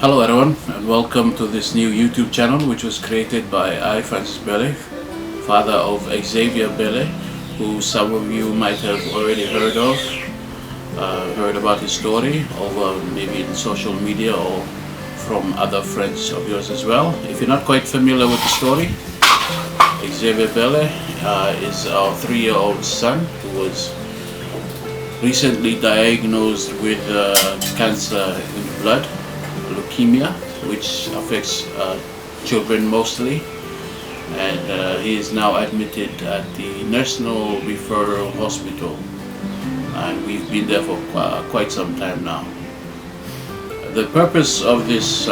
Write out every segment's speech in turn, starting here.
Hello everyone, and welcome to this new YouTube channel which was created by I, Francis Bele, father of Xavier Bele, who some of you might have already heard of, heard about his story over maybe in social media or from other friends of yours as well. If you're not quite familiar with the story, Xavier Bele is our 3-year-old son who was recently diagnosed with cancer in the blood, leukemia, which affects children mostly, and he is now admitted at the National Referral Hospital, and we've been there for quite some time now. The purpose of this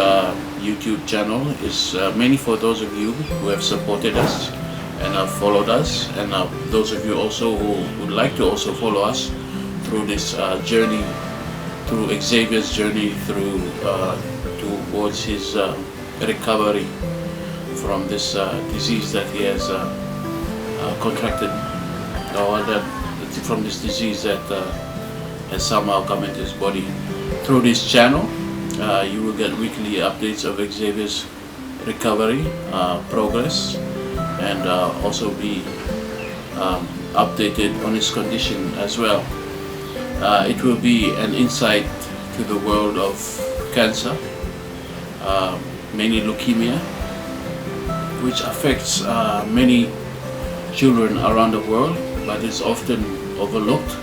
YouTube channel is mainly for those of you who have supported us and have followed us, and those of you also who would like to also follow us through this journey, through Xavier's journey through towards his recovery from this disease that he has contracted, or from this disease that has somehow come into his body. Through this channel, you will get weekly updates of Xavier's recovery progress, and also be updated on his condition as well. It will be an insight to the world of cancer, mainly leukemia, which affects many children around the world, but is often overlooked.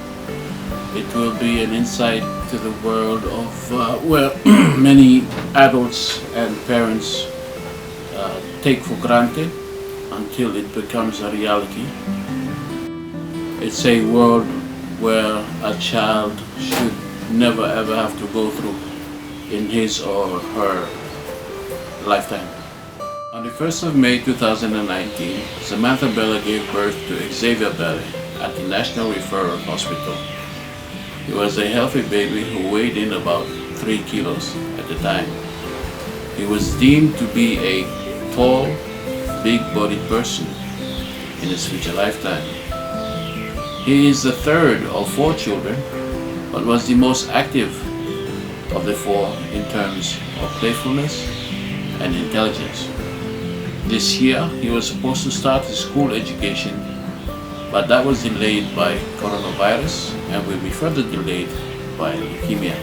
It will be an insight to the world of where many adults and parents take for granted until it becomes a reality. It's a world where a child should never ever have to go through in his or her lifetime. On the 1st of May 2019, Samantha Bele gave birth to Xavier Bele at the National Referral Hospital. He was a healthy baby who weighed in about 3 kilos at the time. He was deemed to be a tall, big-bodied person in his future lifetime. He is the third of 4 children, but was the most active of the 4 in terms of playfulness and intelligence. This year, he was supposed to start his school education, but that was delayed by coronavirus and will be further delayed by leukemia.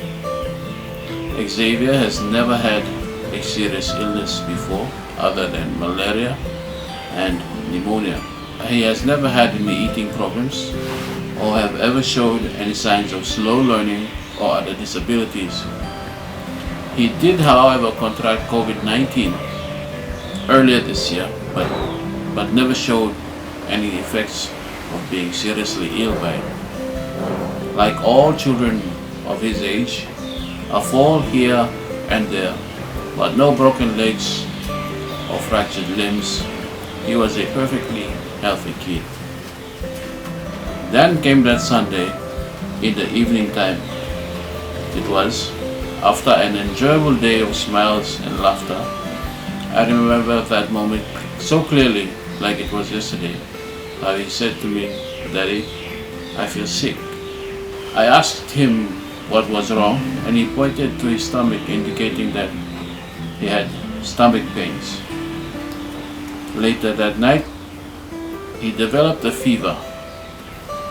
Xavier has never had a serious illness before other than malaria and pneumonia. He has never had any eating problems or have ever showed any signs of slow learning or other disabilities. He did, however, contract COVID-19 earlier this year, but never showed any effects of being seriously ill by it. Like all children of his age, a fall here and there, but no broken legs or fractured limbs. He was a perfectly healthy kid. Then came that Sunday in the evening time. It was after an enjoyable day of smiles and laughter. I remember that moment so clearly, like it was yesterday, how he said to me, "Daddy, I feel sick." I asked him what was wrong, and he pointed to his stomach, indicating that he had stomach pains. Later that night, he developed a fever.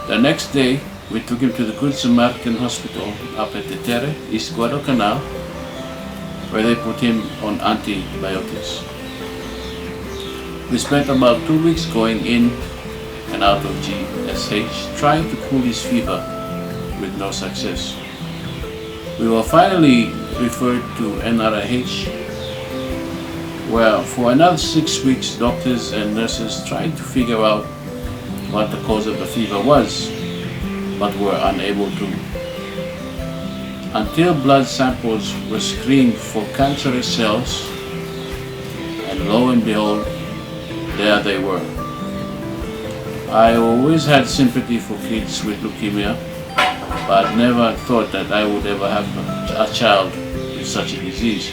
The next day, we took him to the Good Samaritan Hospital up at the Terre, East Guadalcanal, where they put him on antibiotics. We spent about 2 weeks going in and out of GSH, trying to cool his fever, with no success. We were finally referred to NRH, where for another 6 weeks, doctors and nurses tried to figure out what the cause of the fever was, but were unable to. Until blood samples were screened for cancerous cells, and lo and behold, there they were. I always had sympathy for kids with leukemia, but never thought that I would ever have a child with such a disease.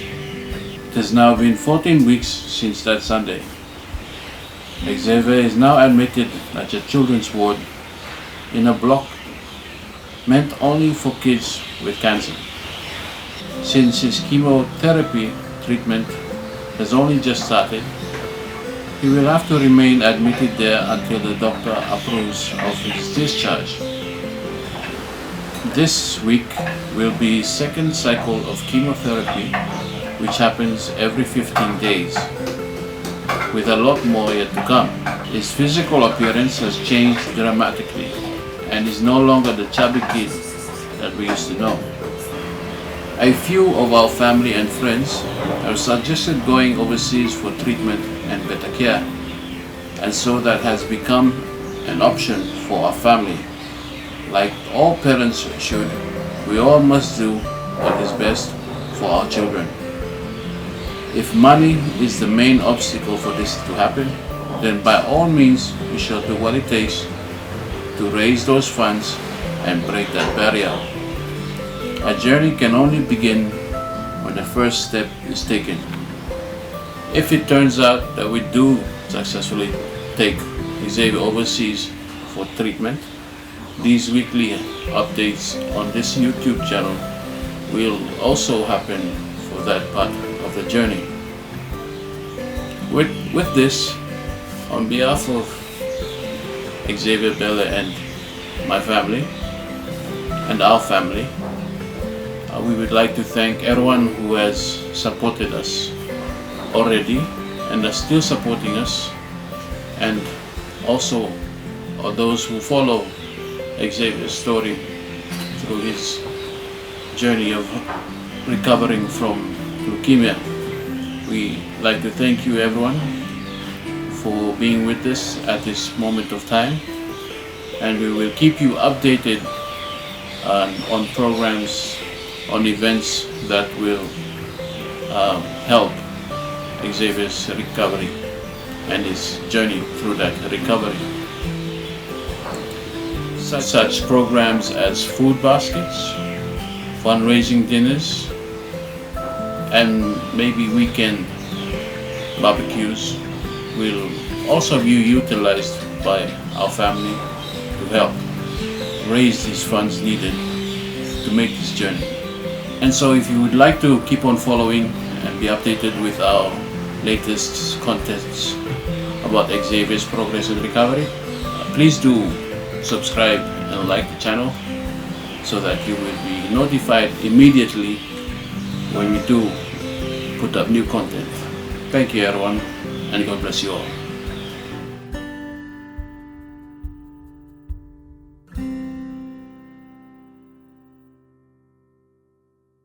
It has now been 14 weeks since that Sunday. Xavier is now admitted at a children's ward in a block meant only for kids with cancer. Since his chemotherapy treatment has only just started, he will have to remain admitted there until the doctor approves of his discharge. This week will be his second cycle of chemotherapy, which happens every 15 days, with a lot more yet to come. His physical appearance has changed dramatically and is no longer the chubby kid that we used to know. A few of our family and friends have suggested going overseas for treatment and better care, and so that has become an option for our family. Like all parents should, we all must do what is best for our children. If money is the main obstacle for this to happen, then by all means we shall do what it takes to raise those funds and break that barrier. A journey can only begin when the first step is taken. If it turns out that we do successfully take Xavier overseas for treatment, these weekly updates on this YouTube channel will also happen for that part of the journey. With this, on behalf of Xavier Bella and my family and our family, we would like to thank everyone who has supported us already and are still supporting us, and also those who follow Xavier's story through his journey of recovering from leukemia. We like to thank you everyone for being with us at this moment of time, and we will keep you updated on programs, on events that will help Xavier's recovery and his journey through that recovery. Such programs as food baskets, fundraising dinners, and maybe weekend barbecues will also be utilized by our family to help raise these funds needed to make this journey. And so if you would like to keep on following and be updated with our latest contents about Xavier's progress and recovery, please do subscribe and like the channel so that you will be notified immediately when we do put up new content. Thank you everyone, and God bless you all.